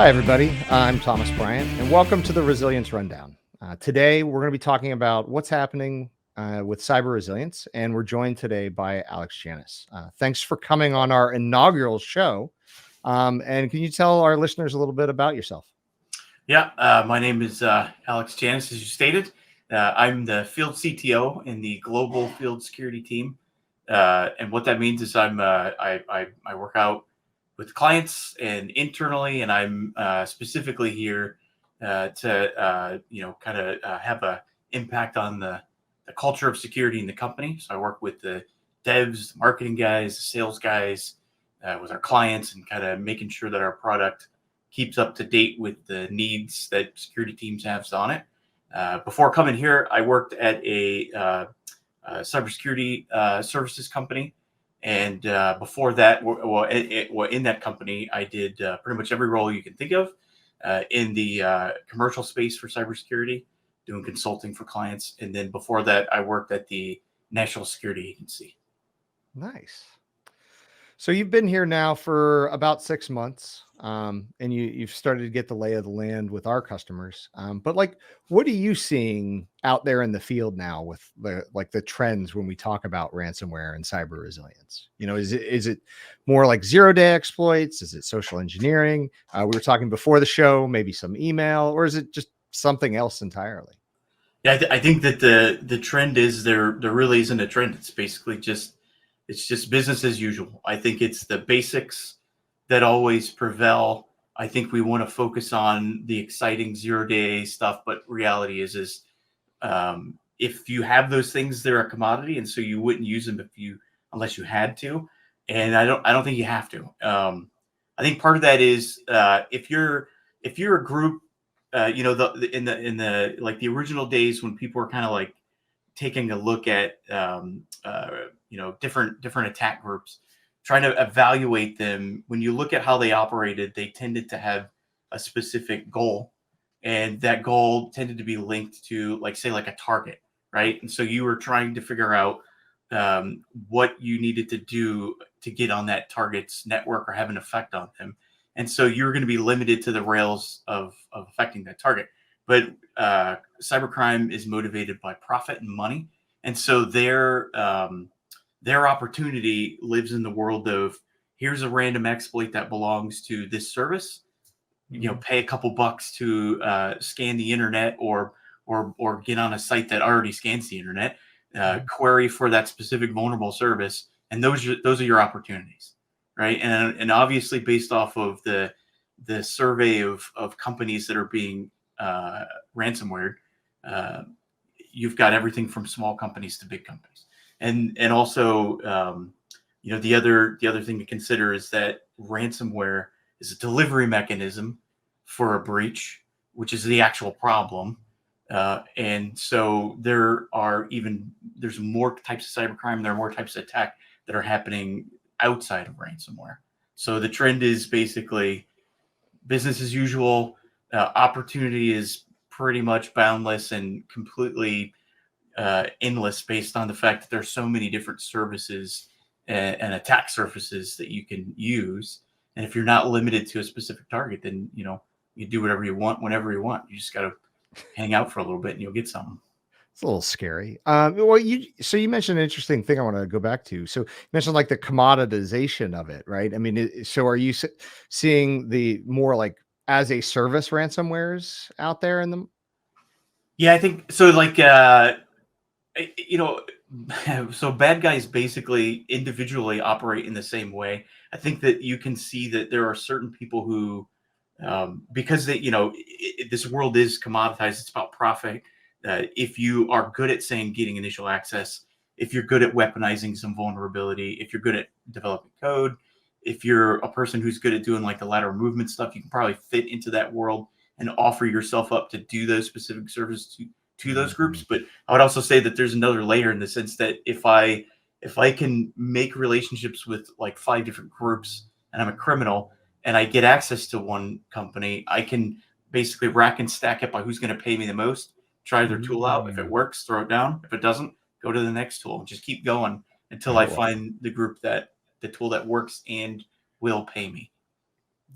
Hi, everybody. I'm Thomas Bryant, and welcome to the Resilience Rundown. Today, we're going to be talking about what's happening with cyber resilience, and we're joined today by Alex Janas. Thanks for coming on our inaugural show. And can you tell our listeners a little bit about yourself? Yeah, my name is Alex Janas, as you stated. I'm the Field CTO in the global field security team. And what that means is I work out with clients and internally, and I'm specifically here to kind of have a impact on the culture of security in the company. So I work with the devs, marketing guys, the sales guys, with our clients, and kind of making sure that our product keeps up to date with the needs that security teams have on it. Before coming here, I worked at a cybersecurity services company. And before that, in that company, I did pretty much every role you can think of in the commercial space for cybersecurity, doing consulting for clients. And then before that, I worked at the National Security Agency. Nice. So you've been here now for about 6 months, and you've started to get the lay of the land with our customers. But what are you seeing out there in the field now with the trends when we talk about ransomware and cyber resilience? Is it more like 0-day exploits? Is it social engineering? We were talking before the show, maybe some email, or is it just something else entirely? Yeah, I think that the trend is there really isn't a trend. It's basically just business as usual. I think it's the basics that always prevail. I think we want to focus on the exciting 0-day stuff, but reality is if you have those things, they're a commodity, and so you wouldn't use them unless you had to. And I don't think you have to. I think part of that is if you're a group, in the like the original days when people were kind of like taking a look at different attack groups, trying to evaluate them. When you look at how they operated, they tended to have a specific goal, and that goal tended to be linked to like a target, right? And so you were trying to figure out what you needed to do to get on that target's network or have an effect on them. And so you're going to be limited to the rails of affecting that target. But cybercrime is motivated by profit and money, and so their opportunity lives in the world of, here's a random exploit that belongs to this service. Pay a couple bucks to scan the internet, or get on a site that already scans the internet, query for that specific vulnerable service, and those are your opportunities, right? And obviously, based off of the survey of companies that are being ransomware, you've got everything from small companies to big companies, and also the other thing to consider is that ransomware is a delivery mechanism for a breach, which is the actual problem. And so there's more types of cybercrime. There are more types of attack that are happening outside of ransomware. So the trend is basically business as usual. Opportunity is pretty much boundless and completely endless, based on the fact that there's so many different services and attack surfaces that you can use. And if you're not limited to a specific target, then you do whatever you want whenever you want. You just got to hang out for a little bit and you'll get something. It's a little scary. Well, you mentioned an interesting thing I want to go back to. So you mentioned like the commoditization of it, right? I mean, so are you seeing the more like as a service ransomwares out there in them? Yeah, I think so. So bad guys basically individually operate in the same way. I think that you can see that there are certain people who, because this world is commoditized. It's about profit. If you are good at getting initial access, if you're good at weaponizing some vulnerability, if you're good at developing code, if you're a person who's good at doing like the lateral movement stuff, you can probably fit into that world and offer yourself up to do those specific services to those groups. But I would also say that there's another layer, in the sense that if I can make relationships with like 5 different groups, and I'm a criminal and I get access to one company, I can basically rack and stack it by who's going to pay me the most, try their tool out. If it works, throw it down. If it doesn't, go to the next tool. Just keep going until I find the group the tool that works and will pay me.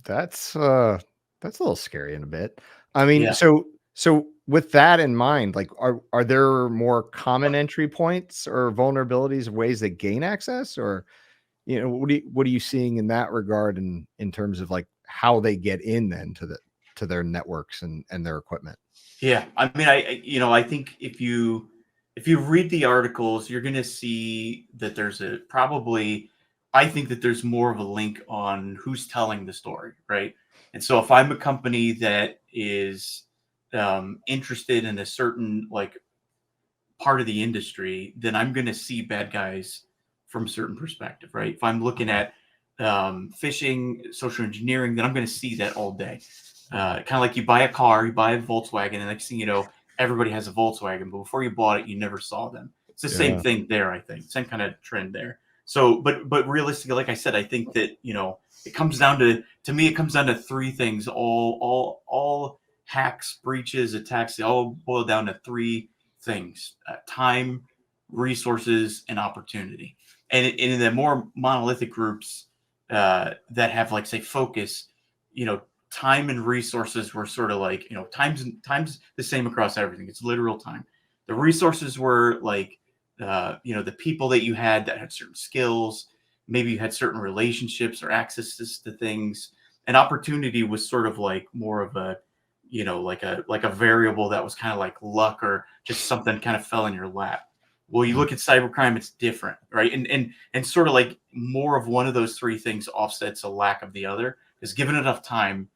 That's That's a little scary in a bit. I mean, Yeah. so with that in mind, like are there more common entry points or vulnerabilities of ways that gain access, or what are you seeing in that regard in terms of like how they get in then to their networks and their equipment? Yeah, I mean, I think if you read the articles, you're going to see that there's a probably, I think that there's more of a link on who's telling the story, right? And so if I'm a company that is interested in a certain like part of the industry, then I'm going to see bad guys from a certain perspective, right? If I'm looking at phishing, social engineering, then I'm going to see that all day. Kind of like you buy a car, you buy a Volkswagen, and next thing you know, everybody has a Volkswagen, but before you bought it, you never saw them. It's the same Yeah. thing there, I think. Same kind of trend there. So, but realistically, like I said, I think that it comes down to me, it comes down to three things. All hacks, breaches, attacks, they all boil down to three things: time, resources, and opportunity. And in the more monolithic groups that have, like, say, focus, time and resources were sort of like, time's the same across everything. It's literal time. The resources were like, the people that you had that had certain skills. Maybe you had certain relationships or accesses to things. And opportunity was sort of like more of a, like a variable that was kind of like luck or just something kind of fell in your lap. Well, you Mm. look at cybercrime, it's different, right? And sort of like more of one of those three things offsets a lack of the other. Because given enough time,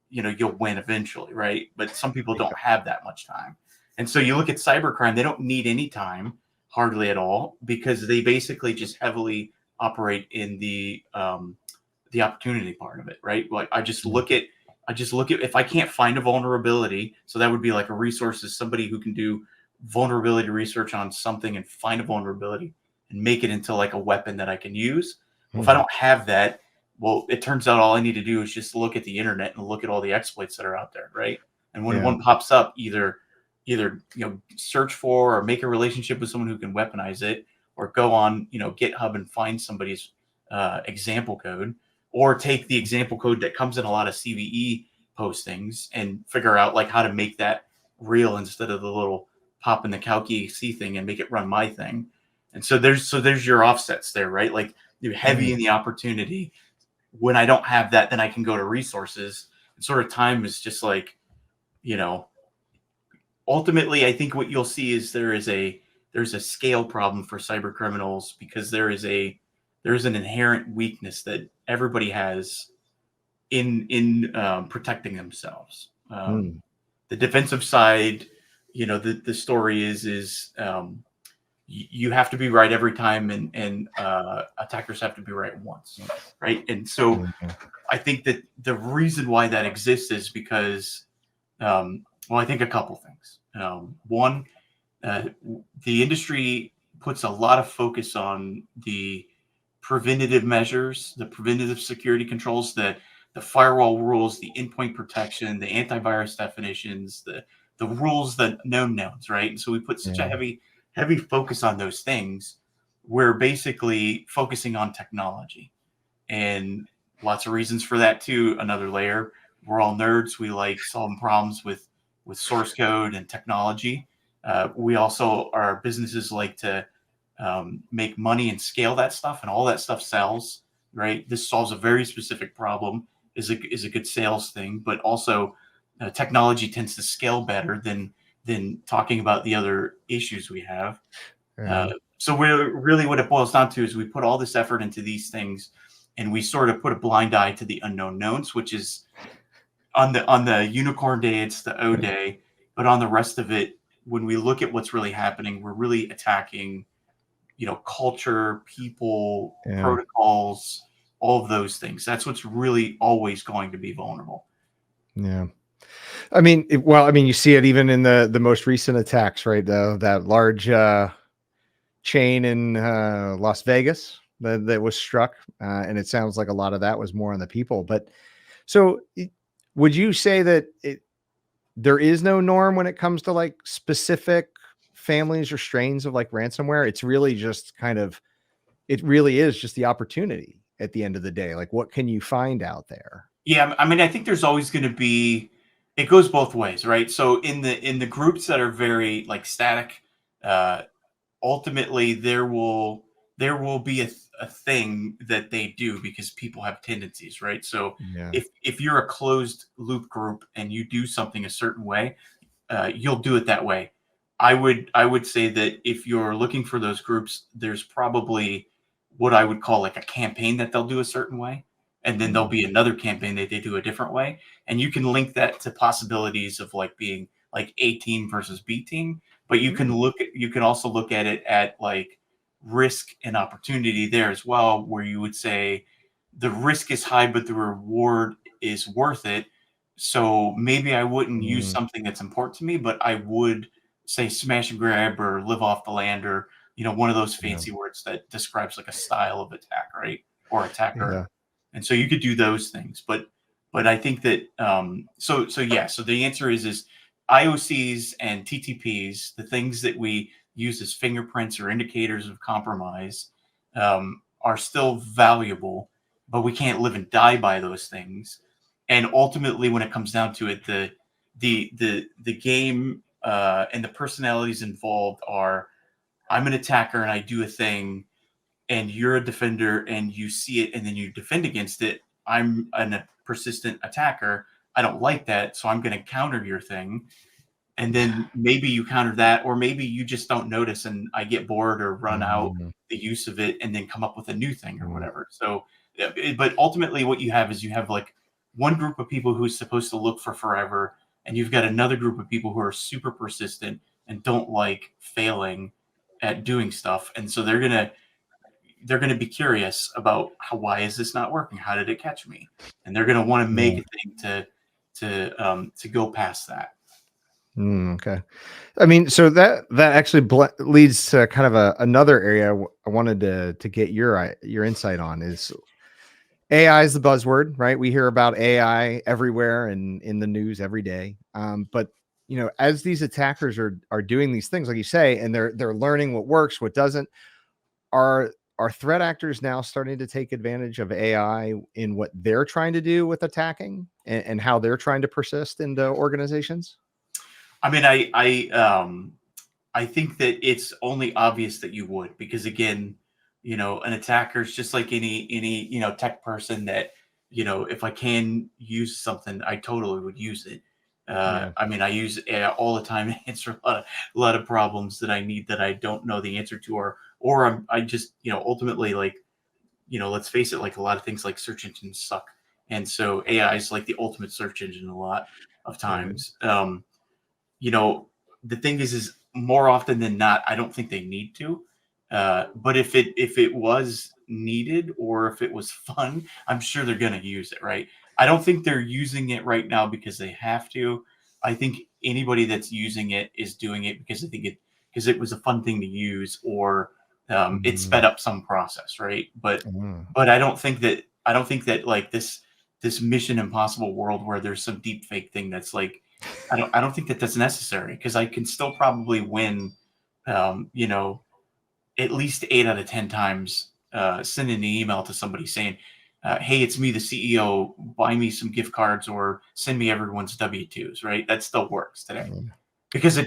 you'll win eventually, right? But some people Yeah. don't have that much time. And so you look at cybercrime, they don't need any time, hardly at all, because they basically just heavily operate in the opportunity part of it, right? Like I just look at if I can't find a vulnerability, so that would be like a resource is somebody who can do vulnerability research on something and find a vulnerability and make it into like a weapon that I can use. Well, if I Mhm. don't have that, well, it turns out all I need to do is just look at the internet and look at all the exploits that are out there, right? And when Yeah. one pops up, either search for or make a relationship with someone who can weaponize it, or go on GitHub and find somebody's example code, or take the example code that comes in a lot of CVE postings and figure out like how to make that real instead of the little pop in the CalC thing and make it run my thing. And so there's your offsets there, right? Like you're heavy Mm. in the opportunity. When I don't have that, then I can go to resources. And sort of time is just like, you know, ultimately, I think what you'll see is there's a scale problem for cyber criminals because there's an inherent weakness that everybody has in protecting themselves. Mm. The defensive side, the story is you have to be right every time, and attackers have to be right once, right? And so Yeah. I think that the reason why that exists is because, well, I think a couple things. One, uh, the industry puts a lot of focus on the preventative measures, the preventative security controls, the firewall rules, the endpoint protection, the antivirus definitions, the rules, the known knowns, right? And so we put such a Yeah. heavy focus on those things. We're basically focusing on technology, and lots of reasons for that too. Another layer, we're all nerds. We like solving problems with source code and technology. We also, our businesses like to make money and scale that stuff, and all that stuff sells, right? This solves a very specific problem, is a good sales thing, but also technology tends to scale better than talking about the other issues we have. Yeah. So we're really, what it boils down to is we put all this effort into these things, and we sort of put a blind eye to the unknown knowns, which is on the unicorn day, it's the O day, but on the rest of it, when we look at what's really happening, we're really attacking, culture, people, Yeah. protocols, all of those things. That's what's really always going to be vulnerable. Yeah. I mean, well, I mean, you see it even in the most recent attacks, right? That large chain in Las Vegas that was struck, and it sounds like a lot of that was more on the people. But so, would you say that there is no norm when it comes to like specific families or strains of like ransomware? It's really just kind of, it really is just the opportunity at the end of the day. Like, what can you find out there? Yeah, I mean, I think there's always going to be, it goes both ways, right? So in the groups that are very like static, uh, ultimately there will be a thing that they do because people have tendencies, right? So Yeah. if you're a closed loop group and you do something a certain way, you'll do it that way. I would say that if you're looking for those groups, there's probably what I would call like a campaign that they'll do a certain way, and then there'll Mm. be another campaign that they do a different way, and you can link that to possibilities of like being like A team versus B team. But Mm. you can also look at it at like risk and opportunity there as well, where you would say the risk is high, but the reward is worth it, so maybe I wouldn't use Mm. something that's important to me, but I would say smash and grab or live off the land or, one of those Yeah. fancy words that describes like a style of attack, right? Or attacker. Yeah. And so you could do those things. But I think that so yeah, so the answer is IOCs and TTPs, the things that we use as fingerprints or indicators of compromise, are still valuable, but we can't live and die by those things. And ultimately, when it comes down to it, the game and the personalities involved are, I'm an attacker and I do a thing, and you're a defender and you see it and then you defend against it. I'm a persistent attacker. I don't like that, so I'm going to counter your thing, and then maybe you counter that, or maybe you just don't notice and I get bored or run out Mm. the use of it and then come up with a new thing or Mm. whatever. So but ultimately what you have is you have like one group of people who's supposed to look for forever, and you've got another group of people who are super persistent and don't like failing at doing stuff, and so they're gonna be curious about why is this not working, how did it catch me, and they're gonna want to make Yeah. a thing to go past that. Okay. I mean, so that actually leads to kind of another area I wanted to get your insight on is AI is the buzzword, right? We hear about AI everywhere and in the news every day. But as these attackers are doing these things, like you say, and they're learning what works, what doesn't, are threat actors now starting to take advantage of AI in what they're trying to do with attacking and how they're trying to persist into organizations? I mean, I think that it's only obvious that you would, because again, an attacker is just like any tech person that, if I can use something, I totally would use it. Yeah. I mean, I use AI all the time to answer a lot of problems that I need that I don't know the answer to, or I just ultimately, like, let's face it, like a lot of things like search engines suck, and so AI is like the ultimate search engine a lot of Right. times. You know, the thing is more often than not, I don't think they need to. But if it was needed or if it was fun, I'm sure they're gonna use it, right? I don't think they're using it right now because they have to. I think anybody that's using it is doing it because it was a fun thing to use, or it Mm. sped up some process, right? But Mm. but I don't think that like this Mission Impossible world where there's some deep fake thing that's like, I don't think that that's necessary, because I can still probably win, um, you know, at least 8 out of 10 times, sending an email to somebody saying, "Hey, it's me, the CEO. Buy me some gift cards or send me everyone's W-2s." Right? That still works today, Mm. because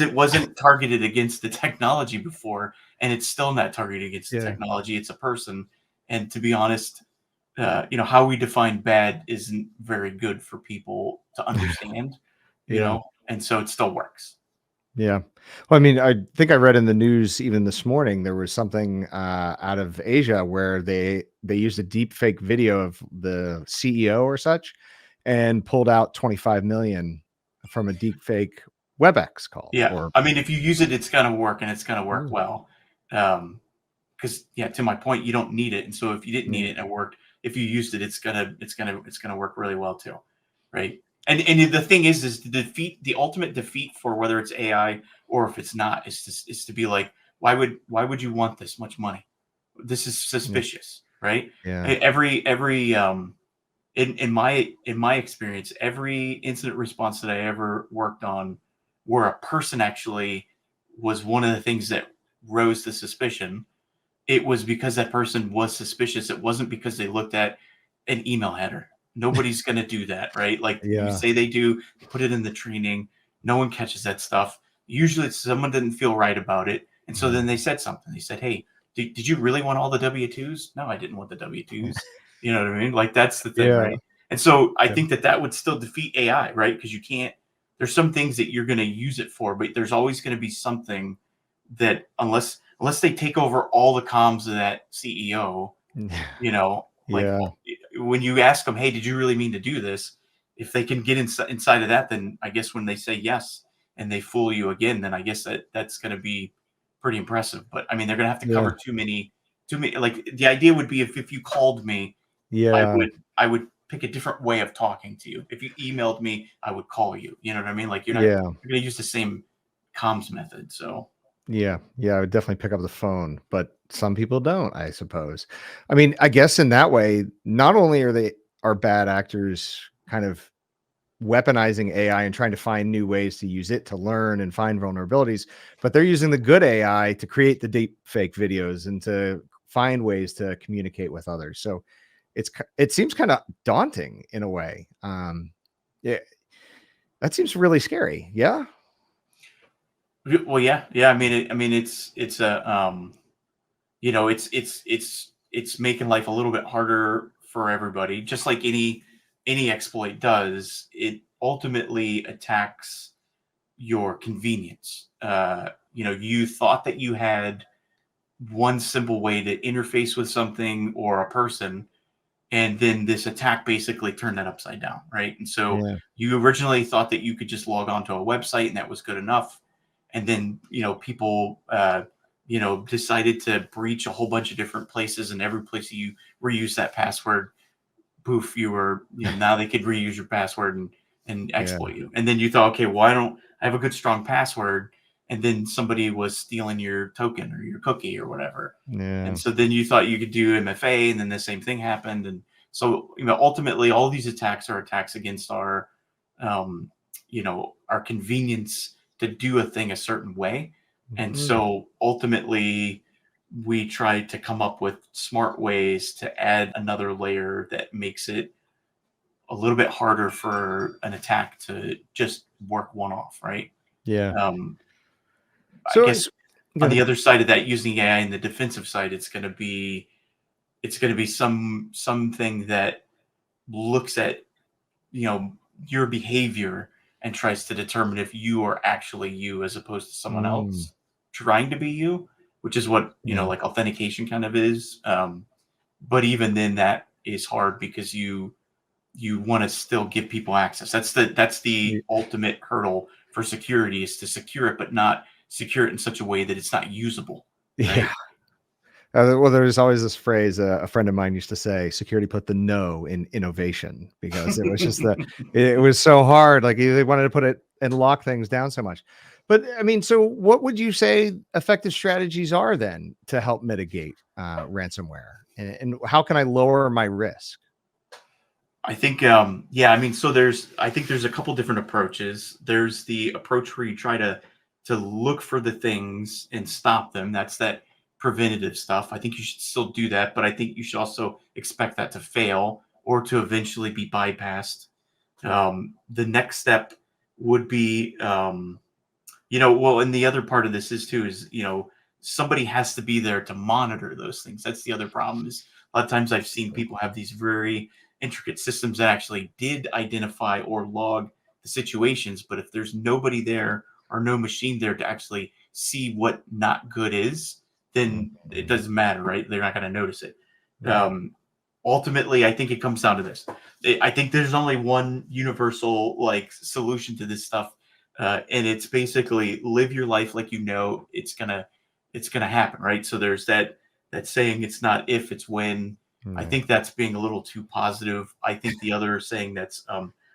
it wasn't targeted against the technology before, and it's still not targeted against the Yeah. technology. It's a person, and to be honest, how we define bad isn't very good for people to understand, Yeah. and so it still works. Yeah. Well, I mean, I think I read in the news even this morning there was something out of Asia where they used a deep fake video of the CEO or such and pulled out 25 million from a deep fake WebEx call Yeah, or I mean, if you use it, it's gonna work, and it's gonna work Mm. well. Because yeah, to my point, you don't need it, and so if you didn't need Mm. it and it worked, if you used it, it's gonna work really well too, right? And the thing is the ultimate defeat for whether it's AI or if it's not is to be like, why would you want this much money? This is Yeah. suspicious, right? Yeah. Every in my experience, every incident response that I ever worked on where a person actually was one of the things that rose the suspicion, it was because that person was suspicious. It wasn't because they looked at an email header Nobody's going to do that, right? Like you Yeah. say they do, they put it in the training. No one catches that stuff. Usually it's someone didn't feel right about it. And so then they said something. They said, hey, did you really want all the W-2s? No, I didn't want the W-2s. You know what I mean? Like that's the thing, Yeah. right? And so I Yeah. think that would still defeat AI, right? Because you can't, there's some things that you're going to use it for, but there's always going to be something that unless they take over all the comms of that CEO, you know, like Yeah. when you ask them, hey, did you really mean to do this? If they can get inside of that, then I guess when they say yes and they fool you again, then I guess that's going to be pretty impressive. But I mean, they're going to have to Yeah. cover too many. Like the idea would be if you called me, Yeah. I would pick a different way of talking to you. If you emailed me, I would call you. You know what I mean? Like Yeah. you're going to use the same comms method. So Yeah. Yeah. I would definitely pick up the phone, but some people don't, I suppose. I mean, I guess in that way, not only are bad actors kind of weaponizing AI and trying to find new ways to use it to learn and find vulnerabilities, but they're using the good AI to create the deep fake videos and to find ways to communicate with others. So it seems kind of daunting in a way. Yeah, that seems really scary. Yeah. well, yeah, yeah. I mean, it's a you know, it's making life a little bit harder for everybody. Just like any exploit does, it ultimately attacks your convenience. You know, you thought that you had one simple way to interface with something or a person, and then this attack basically turned that upside down, right? And so Yeah. you originally thought that you could just log on to a website and that was good enough, and then people decided to breach a whole bunch of different places, and every place you reuse that password, poof, you were, now they could reuse your password and Yeah. exploit you. And then you thought, okay, well, I have a good strong password, and then somebody was stealing your token or your cookie or whatever. And Yeah. so then you thought you could do MFA, and then the same thing happened. And so, ultimately, all these attacks are attacks against um, our convenience to do a thing a certain way. And Mhm. so ultimately, we try to come up with smart ways to add another layer that makes it a little bit harder for an attack to just work one off, right? Yeah. Um, I So guess it's go on the ahead. other side of that, using AI in the defensive side, it's going to be something that looks at you know your behavior and tries to determine if you are actually you as opposed to someone Mm, else trying to be you, which is what yeah. like authentication kind of is. But even then, that is hard because you want to still give people access. That's the Ye ultimate hurdle for security, is to secure it, but not secure it in such a way that it's not usable, Yeah. right? Well, there's always this phrase a friend of mine used to say, "Security put the no in innovation," because it was just it was so hard. Like they wanted to put it and lock things down so much. But I mean, so what would you say effective strategies are then to help mitigate ransomware, and how can I lower my risk? I think, yeah, I mean, so I think there's a couple different approaches. There's the approach where you try to look for the things and stop them. That's that preventative stuff. I think you should still do that, but I think you should also expect that to fail or to eventually be bypassed. The next step would be, well, and the other part of this is too is somebody has to be there to monitor those things. That's the other problem. Is a lot of times I've seen people have these very intricate systems that actually did identify or log the situations, but if there's nobody there or no machine there to actually see what not good is, then it Mhm. doesn't matter, right? They're not going to notice it. Right. Um, Ultimately, I think it comes down to this. I think there's only one universal like solution to this stuff, and it's basically live your life like it's gonna happen, right? So there's that saying, it's not if, it's when. I Right. think that's being a little too positive. I think the other saying, that's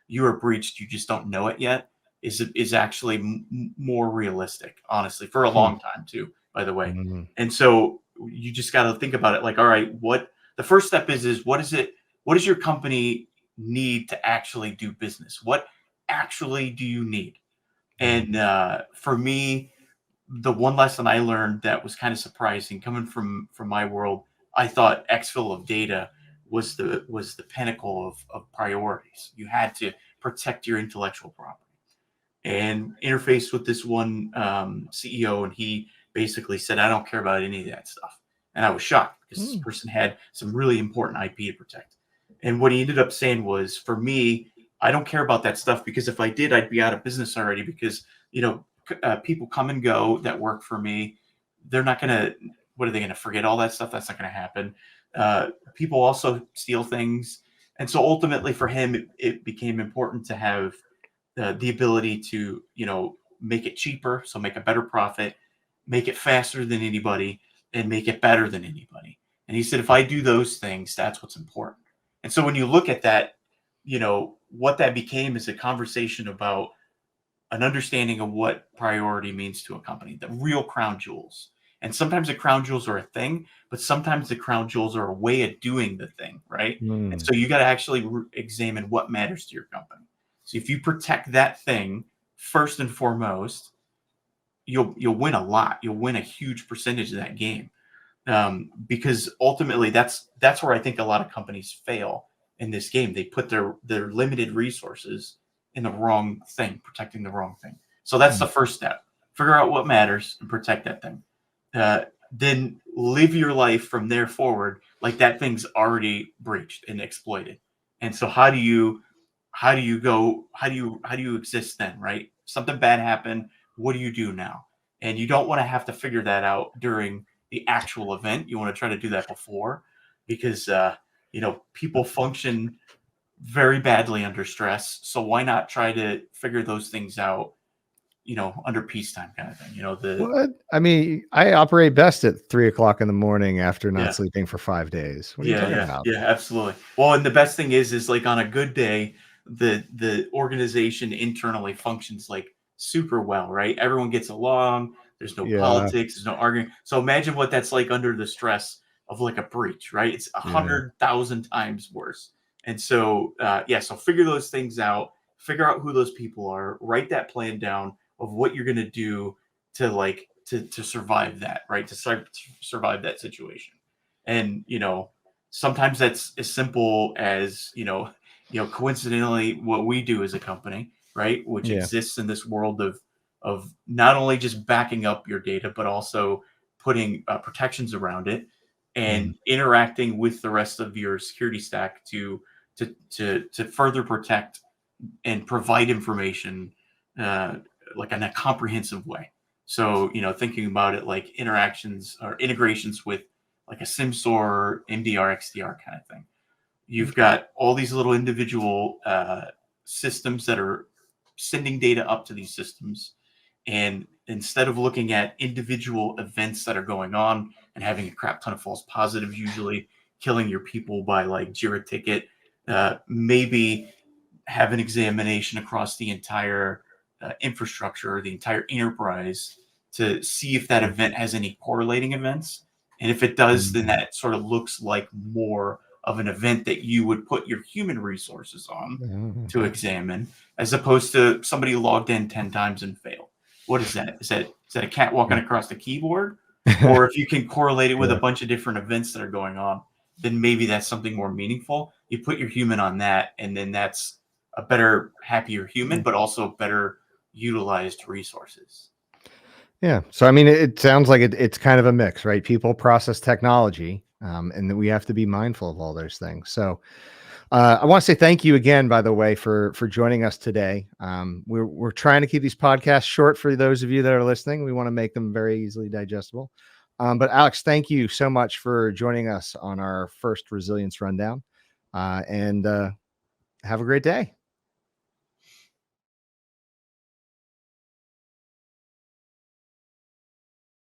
you are breached, you just don't know it yet, is actually more realistic, honestly, for a Hmm. long time too, by the way. Mhm. And so you just got to think about it like, all right, what the first step is what is it? What does your company need to actually do business? What actually do you need? Mhm. And for me, the one lesson I learned that was kind of surprising, coming from my world, I thought exfil of data was the pinnacle of priorities. You had to protect your intellectual property. And interfaced with this one CEO, and he basically said, "I don't care about any of that stuff." And I was shocked because this person had some really important IP to protect. And what he ended up saying was, "For me, I don't care about that stuff because if I did, I'd be out of business already. Because people come and go that work for me. They're not gonna. What are they gonna forget all that stuff? That's not gonna happen. People also steal things, and so ultimately for him, it became important to have the ability to make it cheaper, so make a better profit, make it faster than anybody, and make it better than anybody." And he said, if I do those things, that's what's important. And so when you look at that, what that became is a conversation about an understanding of what priority means to a company, the real crown jewels. And sometimes the crown jewels are a thing, but sometimes the crown jewels are a way of doing the thing, right? And so you got to actually examine what matters to your company. So if you protect that thing first and foremost, you'll win a lot. You'll win a huge percentage of that game, because ultimately that's where I think a lot of companies fail in this game. They put their limited resources in the wrong thing, protecting the wrong thing. So that's the first step. Figure out what matters and protect that thing. Then live your life from there forward like that thing's already breached and exploited. And so how do you exist then, right? Something bad happened. What do you do now? And you don't want to have to figure that out during the actual event. You want to try to do that before, because people function very badly under stress. So why not try to figure those things out, under peacetime kind of thing? What? I mean, I operate best at 3 o'clock in the morning after not Yeah. sleeping for 5 days. What are you talking about? Yeah, absolutely. Well, and the best thing is like on a good day, the organization internally functions like super well, right? Everyone gets along. There's no Yeah. politics. There's no arguing. So imagine what that's like under the stress of like a breach, right? It's 100,000 times worse. And so, so figure those things out. Figure out who those people are. Write that plan down of what you're going to do to survive that, right? To survive that situation. And sometimes that's as simple as coincidentally what we do as a company, right, which exists in this world of not only just backing up your data but also putting protections around it and interacting with the rest of your security stack to further protect and provide information like in a comprehensive way. So thinking about it like interactions or integrations with like a SIMSOAR, MDR, XDR kind of thing. You've got all these little individual systems that are sending data up to these systems. And instead of looking at individual events that are going on and having a crap ton of false positives, usually killing your people by like Jira ticket, maybe have an examination across the entire infrastructure, the entire enterprise, to see if that event has any correlating events. And if it does, then that sort of looks like more of an event that you would put your human resources on to examine, as opposed to somebody logged in 10 times and failed. What is that? Is that a cat walking across the keyboard? Or if you can correlate it with a bunch of different events that are going on, then maybe that's something more meaningful. You put your human on that, and then that's a better, happier human, but also better utilized resources. Yeah. So, I mean, it sounds like it's kind of a mix, right? People, process, technology, and that we have to be mindful of all those things. So, I want to say thank you again, by the way, for joining us today. We're trying to keep these podcasts short for those of you that are listening. We want to make them very easily digestible. But Alex, thank you so much for joining us on our first resilience rundown. And have a great day.